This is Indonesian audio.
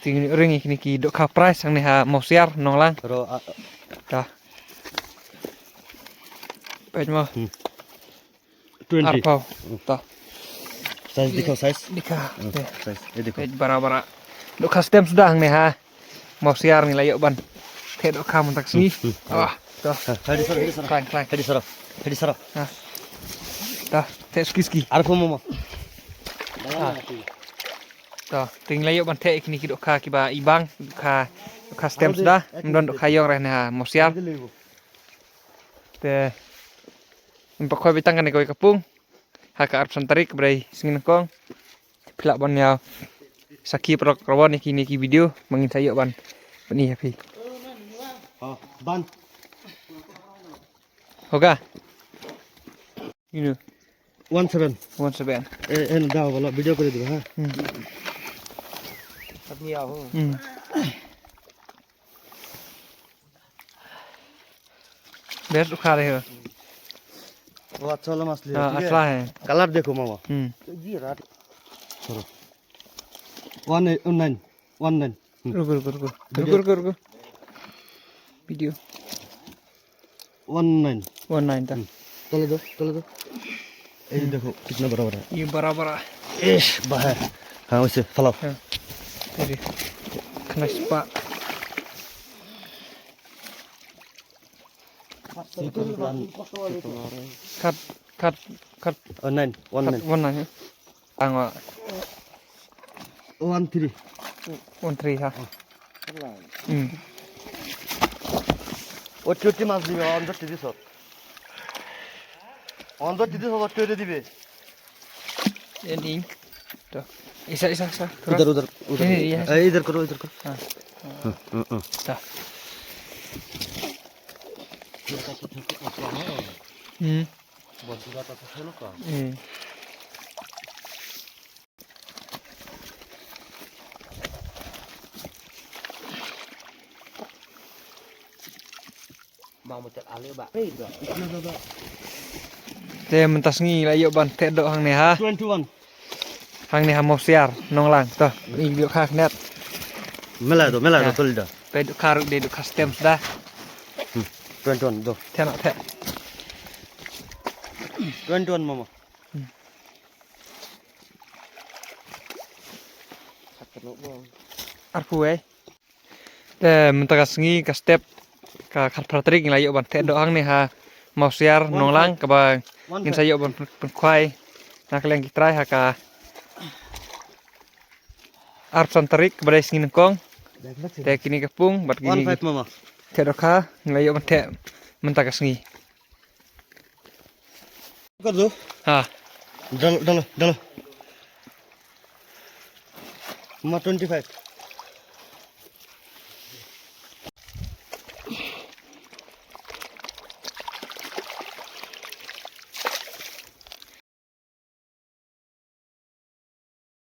Tinggi ring ini ki dok kaprais ang niha mosiar nonglang. Ro Dah. Baik mah. 20 Arpau. Dah. size dikho size Dikah. size ये देखो Baik bara-bara. Dok custom sudah ang niha mosiar ni layo ban. Te dok kamu tak sini. Ah. Dah. Heidi sir Klang. Heidi sir Dah. Te ski. आरफो momo Dah. Ting layo ban te ikni ki dok ka ki ba ibang ka custom sudah. Mendon dok kayong reh niha mosiar. Te impakoi bitang kan koi kapung. Haka arp santarik bray singin kong. Pilak ban ya saki prok rawan niki video mangin sayo ban. Bani happy. हां बंद Hoga. Ini 17 once again. ए दाओ वाला वीडियो कर दो हां Tapi ya. Best ukha rahe ho. वो अच्छा वाला मछली है अच्छा है. कलर देखो मामा ये रात छोड़ो 19 Ruko. Video 19 19 ta. चलो दो ये देखो कितना बड़ा बड़ा Ini bara-bara. इश बाहर हाँ वैसे फलाओ Jadi kena sepak. Cut 9 warna ya. Angwa 13 1 3 ha. ও চুটি মাছ দিবে অন্ধ টিদি সব অন্ধ টিদি সব টেরে দিবে Ini. Tuh. Isa. उधर Ini ya. इधर करो Dah. mau mencet ale bak Te mentas ngi layo ban te dok hang ne ha. 21 Hang ne ha mosiar nonglang. Tuh. Ini dok hak net. मेला दो तोल दो Pe dok karuk de dok custom sudah. 21 दो Te nak te. 21 मामा Arpu Te mentas ngi ka step ka pratrik ngi layo ban te dok hang ne ha mosiar nonglang ka ba ngin sayo ban penkwai. Nak leng kitrai ha ka arp santarik pada singin kong. Te kini kapung bat gini. 15 मामा Te doka ngelayo ban te mentakas ngi. कर दो Ha. डालो मामा 25